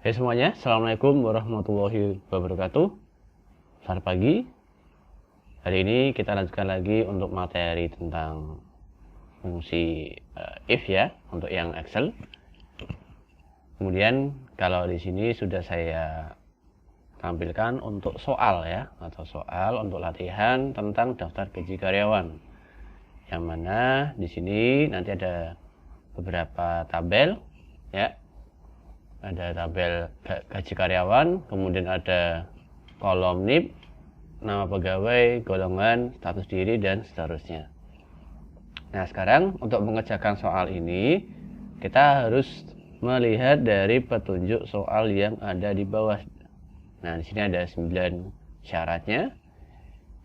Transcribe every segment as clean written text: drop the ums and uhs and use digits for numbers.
Oke semuanya, Assalamualaikum warahmatullahi wabarakatuh. Selamat pagi. Hari ini kita lanjutkan lagi untuk materi tentang fungsi if ya, untuk yang Excel. Kemudian kalau di sini sudah saya tampilkan untuk soal ya, atau soal untuk latihan tentang daftar gaji karyawan. Yang mana di sini nanti ada beberapa tabel ya. Ada tabel gaji karyawan, kemudian ada kolom NIP, nama pegawai, golongan, status diri, dan seterusnya. Nah, sekarang untuk mengerjakan soal ini, kita harus melihat dari petunjuk soal yang ada di bawah. Nah, di sini ada 9 syaratnya.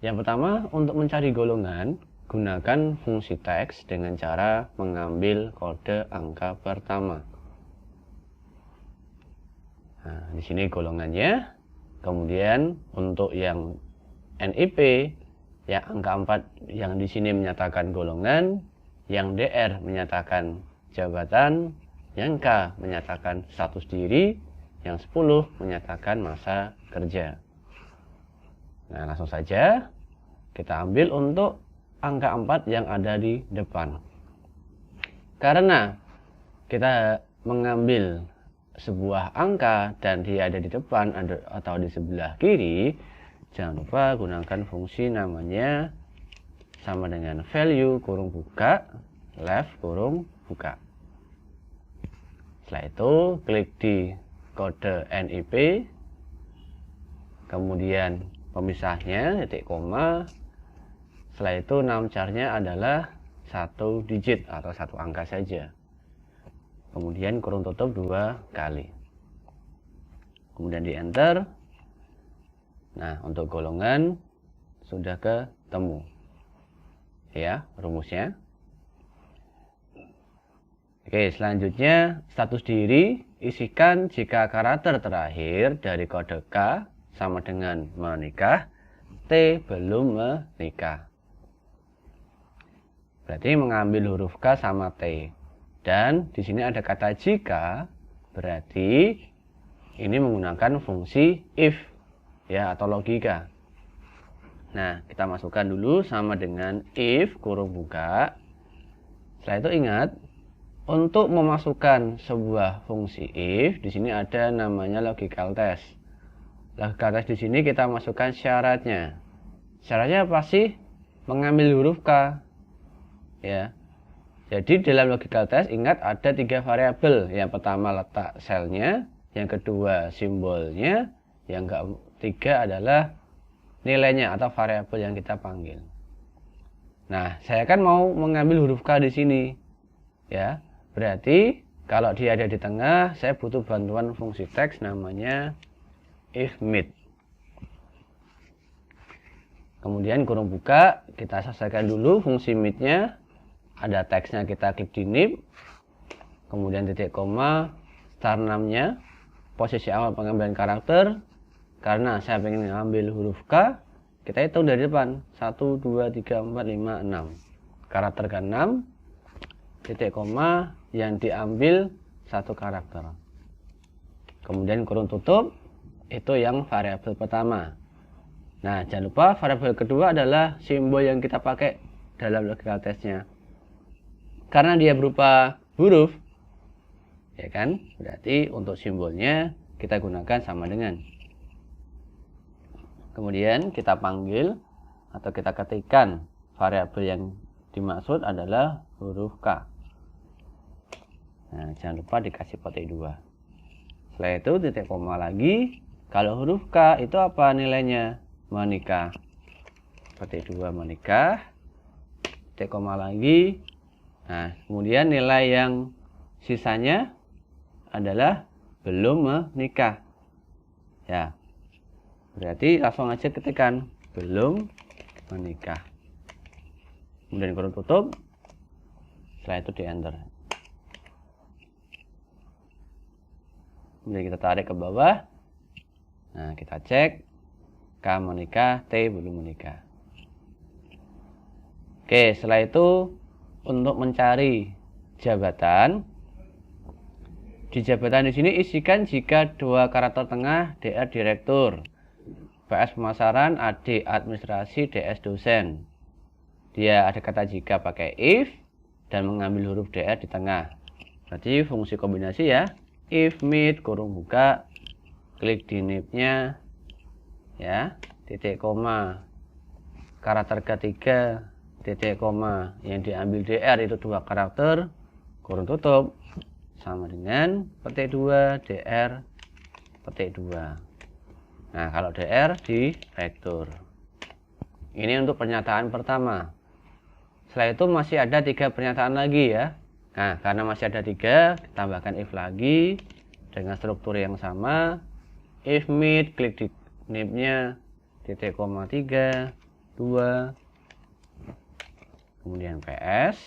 Yang pertama, untuk mencari golongan, gunakan fungsi teks dengan cara mengambil kode angka pertama. Nah, di sini golongannya. Kemudian untuk yang NIP, yang angka 4 yang di sini menyatakan golongan, yang DR menyatakan jabatan, yang K menyatakan status diri, yang 10 menyatakan masa kerja. Nah, langsung saja kita ambil untuk angka 4 yang ada di depan. Karena kita mengambil sebuah angka dan dia ada di depan atau di sebelah kiri, jangan lupa gunakan fungsi namanya sama dengan value kurung buka left kurung buka. Setelah itu klik di kode NIP, kemudian pemisahnya titik koma. Setelah itu number-nya adalah 1 digit atau 1 angka saja. Kemudian kurung tutup 2 kali. Kemudian di enter. Nah, untuk golongan sudah ketemu. Ya, rumusnya. Oke, selanjutnya status diri, isikan jika karakter terakhir dari kode K sama dengan menikah, T belum menikah. Berarti mengambil huruf K sama T. Dan di sini ada kata jika, berarti ini menggunakan fungsi if ya, atau logika. Nah, kita masukkan dulu sama dengan if kurung buka. Setelah itu ingat, untuk memasukkan sebuah fungsi if, di sini ada namanya logical test. Logical test di sini kita masukkan syaratnya. Syaratnya apa sih? Mengambil huruf K. Ya. Jadi dalam logical test ingat ada 3 variabel. Yang pertama letak selnya, yang kedua simbolnya, yang ketiga adalah nilainya atau variabel yang kita panggil. Nah, saya kan mau mengambil huruf K di sini. Ya. Berarti kalau dia ada di tengah, saya butuh bantuan fungsi teks namanya if mid. Kemudian kurung buka, kita selesaikan dulu fungsi midnya. Ada teksnya, kita klik di NIP, kemudian titik koma, start name-nya, posisi awal pengambilan karakter. Karena saya ingin mengambil huruf K, kita hitung dari depan, 1, 2, 3, 4, 5, 6. Karakter ke-6, titik koma, yang diambil 1 karakter. Kemudian kurung tutup, itu yang variabel pertama. Nah, jangan lupa variabel kedua adalah simbol yang kita pakai dalam logical testnya. Karena dia berupa huruf, ya kan? Berarti untuk simbolnya kita gunakan sama dengan. Kemudian kita panggil atau kita ketikkan variabel yang dimaksud adalah huruf K. Nah, jangan lupa dikasih petik 2. Setelah itu titik koma lagi. Kalau huruf K itu apa nilainya? Menikah. Petik 2 menikah. Titik koma lagi. Nah, kemudian nilai yang sisanya adalah belum menikah. Ya. Berarti langsung aja ketikkan belum menikah. Kemudian kurung tutup. Setelah itu di enter. Kemudian kita tarik ke bawah. Nah, kita cek K menikah, T belum menikah. Oke, setelah itu untuk mencari jabatan, Di jabatan di sini isikan jika dua karakter tengah, DR direktur, PS pemasaran, AD administrasi, DS dosen. Dia ada kata jika pakai if dan mengambil huruf DR di tengah. Berarti fungsi kombinasi ya. If mid kurung buka, klik di nib-nya ya, titik koma. Karakter ketiga titik koma, yang diambil DR itu dua karakter, kurung tutup, sama dengan petik 2 DR petik 2. Nah, kalau DR direktur. Ini untuk pernyataan pertama. Setelah itu masih ada 3 pernyataan lagi ya. Nah, karena masih ada 3, tambahkan if lagi dengan struktur yang sama. If mid, klik di nib-nya, titik koma 3 2, kemudian PS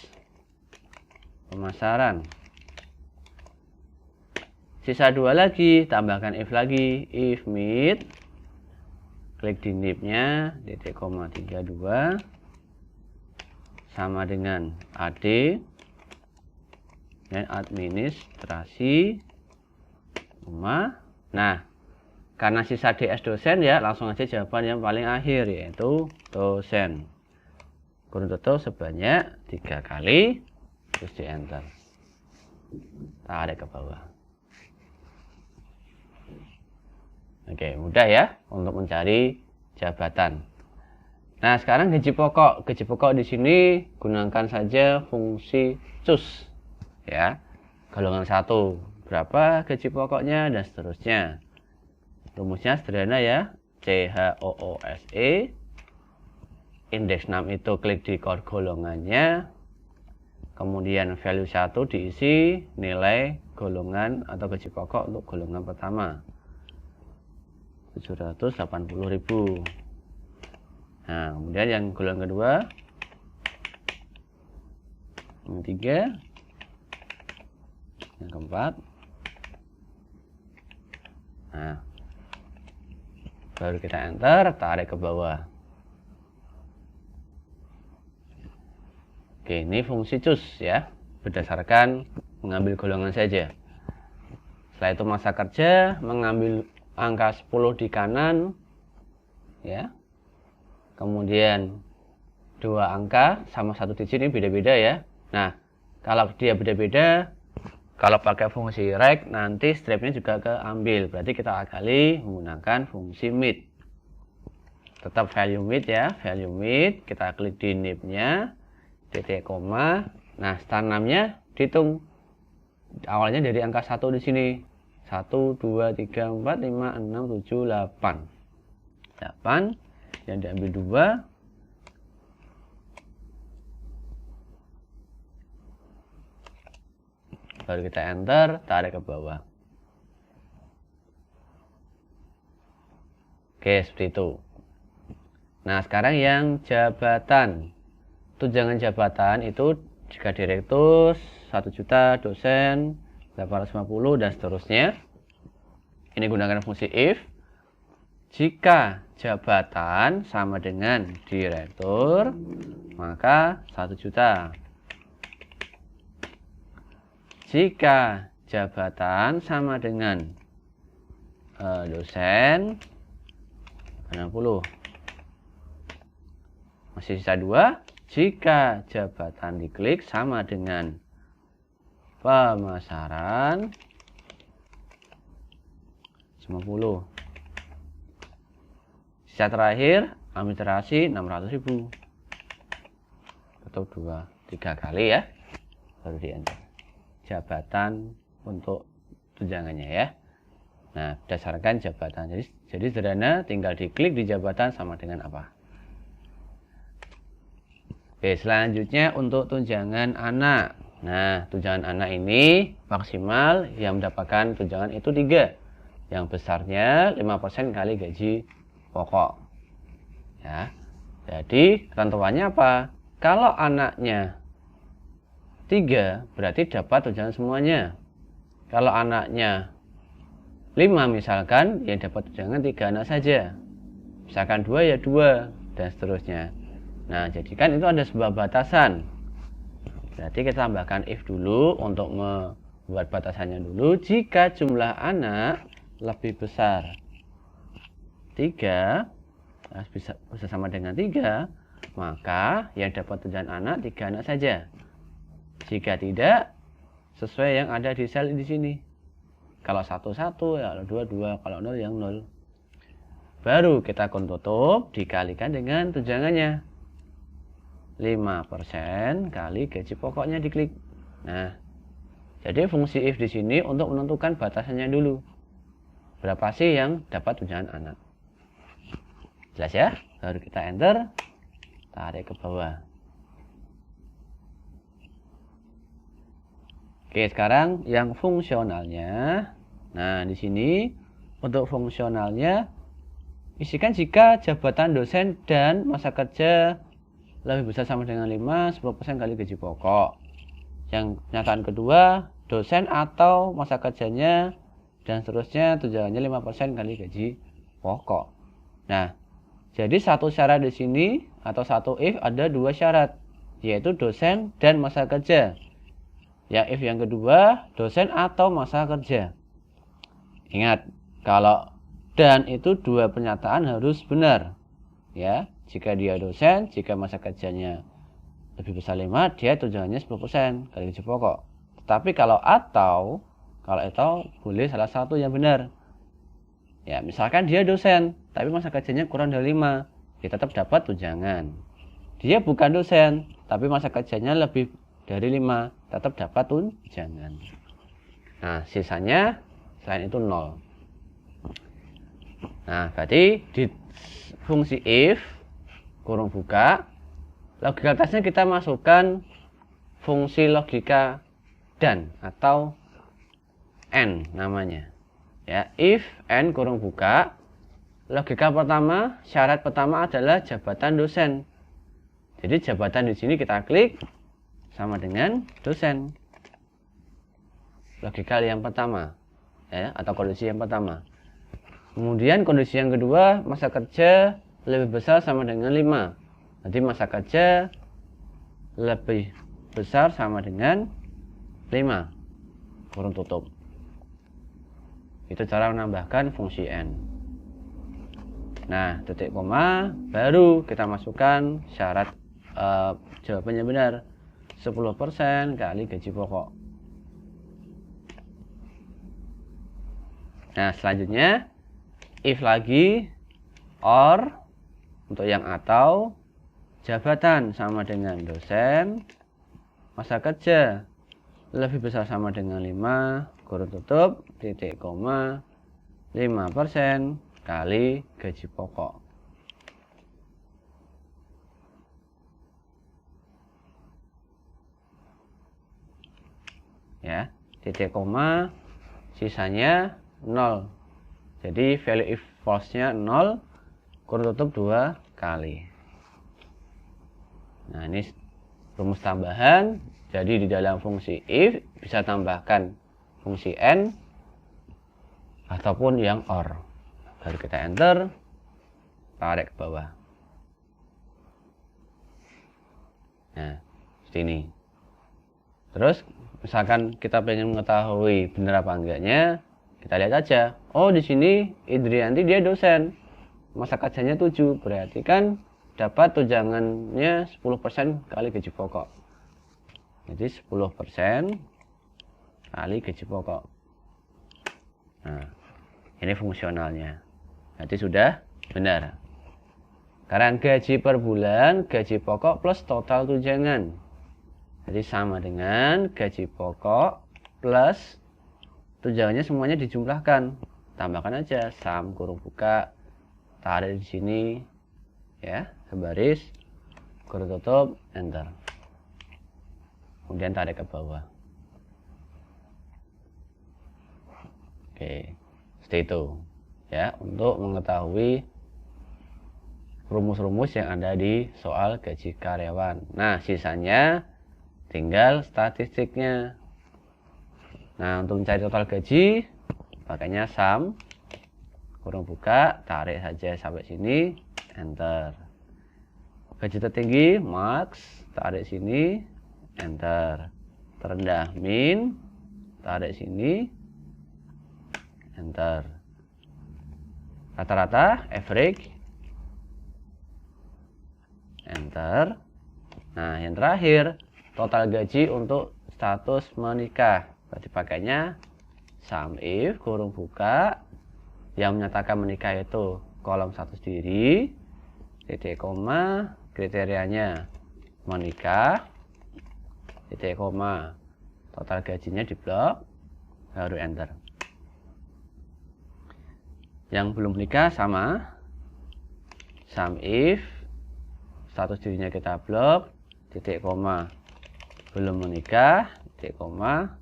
pemasaran. Sisa 2 lagi, tambahkan if lagi, if mid, klik di nib-nya, titik koma 32, sama dengan AD, dan administrasi, rumah. Nah, karena sisa DS dosen ya, langsung aja jawaban yang paling akhir, yaitu dosen. Kurung tutup sebanyak 3 kali, terus di enter. Tarik ke bawah. Oke, mudah ya untuk mencari jabatan. Nah, sekarang gaji pokok. Gaji pokok di sini gunakan saja fungsi cus ya. Golongan 1 berapa gaji pokoknya dan seterusnya. Rumusnya sederhana ya. CHOOSE. Indeks 6 itu klik di golongannya. Kemudian value 1 diisi nilai golongan atau gaji pokok untuk golongan pertama. 780.000. Nah, kemudian yang golongan kedua, yang 3, yang keempat. Nah, baru kita enter, tarik ke bawah. Oke, ini fungsi cus ya, berdasarkan mengambil golongan saja. Setelah itu masa kerja, mengambil angka 10 di kanan ya, kemudian 2 angka sama 1 digit ini beda-beda ya. Nah, kalau dia beda-beda, kalau pakai fungsi rect nanti stripnya juga keambil, berarti kita akali menggunakan fungsi mid. Tetap value mid ya, value mid, kita klik di nib-nya, titik koma. Nah, tanamnya dihitung awalnya dari angka 1 di sini. 1, 2, 3, 4, 5, 6, 7, 8. 8 yang diambil 2. Baru kita enter, tarik ke bawah. Oke, seperti itu. Nah, sekarang yang jabatan. Tunjangan jabatan itu jika direktur 1 juta, dosen 850 dan seterusnya. Ini gunakan fungsi if. Jika jabatan sama dengan direktur, maka 1 juta. Jika jabatan sama dengan dosen 60. Masih sisa 2. Jika jabatan diklik sama dengan pemasaran 50. Sisa terakhir administrasi 600.000. Tutup 2, 3 kali ya, baru di enter. Jabatan untuk tunjangannya ya. Nah, berdasarkan jabatan. Jadi sederhana, tinggal diklik di jabatan sama dengan apa. Oke, selanjutnya untuk tunjangan anak. Nah, tunjangan anak ini maksimal yang mendapatkan tunjangan itu 3. Yang besarnya 5% kali gaji pokok. Ya. Jadi, ketentuannya apa? Kalau anaknya 3, berarti dapat tunjangan semuanya. Kalau anaknya 5 misalkan, yang dapat tunjangan 3 anak saja. Misalkan 2 ya 2, dan seterusnya. Nah, jadi kan itu ada sebuah batasan. Berarti kita tambahkan if dulu untuk Buat batasannya dulu, jika jumlah anak lebih besar 3, bisa sama dengan 3, maka yang dapat tunjangan anak 3 anak saja. Jika tidak, sesuai yang ada di sel di sini. Kalau 1, 1, ya 2, 2, kalau 0, yang 0. Baru kita kun tutup dikalikan dengan tunjangannya. 5% kali gaji pokoknya diklik. Nah, jadi fungsi if di sini untuk menentukan batasannya dulu. Berapa sih yang dapat tunjangan anak? Jelas ya? Baru kita enter, tarik ke bawah. Oke, sekarang yang fungsionalnya. Nah, di sini untuk fungsionalnya isikan jika jabatan dosen dan masa kerja lebih besar sama dengan 5, 10% kali gaji pokok. Yang pernyataan kedua, dosen atau masa kerjanya dan seterusnya tunjangannya 5% kali gaji pokok. Nah, jadi satu syarat di sini atau satu if ada 2 syarat, yaitu dosen dan masa kerja. Yang if yang kedua, dosen atau masa kerja. Ingat, kalau dan itu 2 pernyataan harus benar. Ya, jika dia dosen, jika masa kerjanya lebih besar 5, dia tunjangannya 10% kali gaji pokok. Tapi kalau itu boleh salah satu yang benar. Ya, misalkan dia dosen, tapi masa kerjanya kurang dari 5, dia tetap dapat tunjangan. Dia bukan dosen, tapi masa kerjanya lebih dari 5, tetap dapat tunjangan. Nah, sisanya selain itu 0. Nah, berarti di fungsi if kurung buka, logika tesnya kita masukkan fungsi logika dan atau n namanya. Ya, if n kurung buka, logika pertama, syarat pertama adalah jabatan dosen. Jadi jabatan di sini kita klik sama dengan dosen. Logika yang pertama, ya, atau kondisi yang pertama. Kemudian kondisi yang kedua, masa kerja lebih besar sama dengan 5. Jadi masa kerja lebih besar sama dengan 5. Kurung tutup. Itu cara menambahkan fungsi n. Nah, titik koma, baru kita masukkan syarat jawabannya benar. 10% kali gaji pokok. Nah, selanjutnya if lagi, or, untuk yang atau, jabatan sama dengan dosen, masa kerja lebih besar sama dengan 5, kurung tutup, titik koma, 5% kali gaji pokok. Ya, titik koma, sisanya 0. Jadi value if false-nya 0, kurung tutup 2 kali. Nah, ini rumus tambahan. Jadi di dalam fungsi if bisa tambahkan fungsi n ataupun yang or. Baru kita enter, tarik ke bawah. Nah, seperti ini. Terus misalkan kita pengen mengetahui benar apa enggaknya, kita lihat aja. Oh, di sini Indrianti dia dosen, masa kerjanya 7, berarti kan dapat tunjangannya 10% kali gaji pokok. Jadi 10% kali gaji pokok. Nah, ini fungsionalnya. Nanti sudah benar. Karena gaji per bulan, gaji pokok plus total tunjangan. Jadi sama dengan gaji pokok plus tunjangannya semuanya dijumlahkan. Tambahkan aja sum kurung buka, tarik di sini, ya, sebaris, kurung tutup, enter. Kemudian tarik ke bawah. Oke, seperti itu. Ya, untuk mengetahui rumus-rumus yang ada di soal gaji karyawan. Nah, sisanya tinggal statistiknya. Nah, untuk mencari total gaji, pakainya sum, kurung buka, tarik saja sampai sini, enter. Gaji tertinggi, max, tarik sini, enter. Terendah, min, tarik sini, enter. Rata-rata average, enter. Nah, yang terakhir total gaji untuk status menikah. Berarti pakainya sum if kurung buka yang menyatakan menikah itu kolom satu sendiri, titik koma, kriterianya menikah, titik koma, total gajinya di blok, baru enter. Yang belum menikah sama sum if status dirinya kita blok, titik koma, belum menikah, titik koma,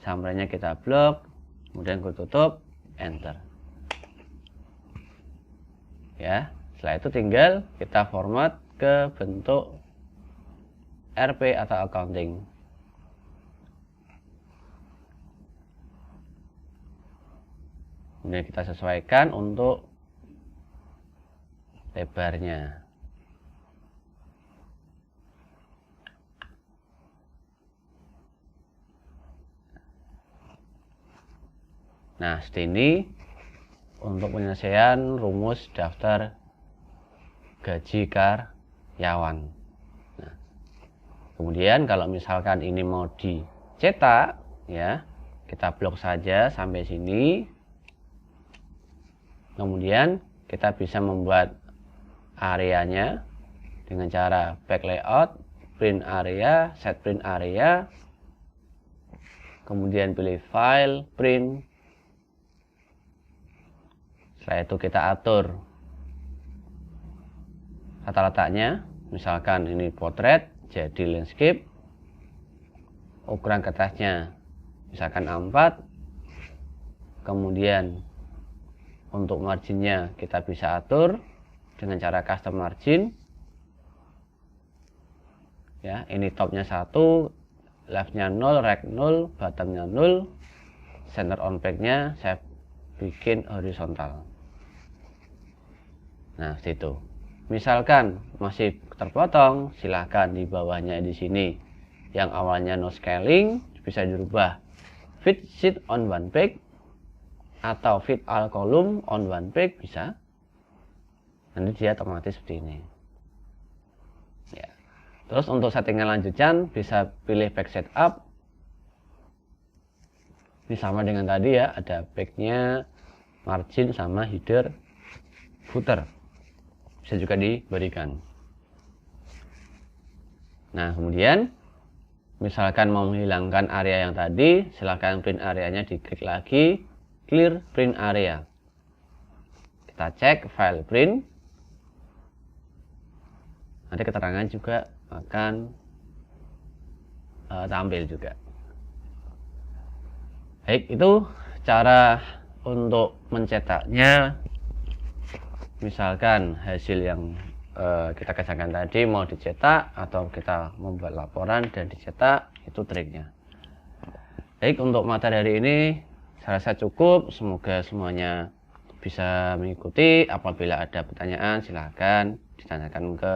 summary-nya kita blok, kemudian kita tutup, enter. Ya, setelah itu tinggal kita format ke bentuk RP atau accounting. Kemudian kita sesuaikan untuk lebarnya. Nah, seperti ini untuk penyelesaian rumus daftar gaji karyawan. Nah, kemudian kalau misalkan ini mau dicetak, ya, kita blok saja sampai sini. Kemudian kita bisa membuat areanya dengan cara back layout, print area, set print area, kemudian pilih file, print. Setelah itu kita atur tata letaknya, misalkan ini potret jadi landscape, ukuran kertasnya misalkan A4, kemudian untuk marginnya kita bisa atur dengan cara custom margin. Ya, ini topnya 1, leftnya 0, right 0, bottomnya 0, center on back-nya saya bikin horizontal. Nah, seperti itu. Misalkan masih terpotong, silahkan di bawahnya di sini yang awalnya no scaling bisa dirubah fit sheet on one page atau fit all column on one page, bisa. Nanti dia otomatis seperti ini. Ya. Terus untuk settingan lanjutan bisa pilih back setup. Ini sama dengan tadi ya, ada backnya, margin sama header, footer. Bisa juga diberikan. Nah, kemudian misalkan mau menghilangkan area yang tadi, silahkan print areanya diklik lagi, clear print area. Kita cek file print. Nanti keterangan juga akan tampil juga. Baik, itu cara untuk mencetaknya. Misalkan hasil yang kita kerjakan tadi mau dicetak atau kita membuat laporan dan dicetak, itu triknya. Baik, untuk materi hari ini saya rasa cukup. Semoga semuanya bisa mengikuti. Apabila ada pertanyaan silahkan ditanyakan ke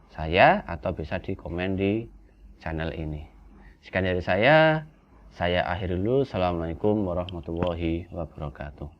saya atau bisa di komen di channel ini. Sekian dari saya akhiri dulu. Assalamualaikum warahmatullahi wabarakatuh.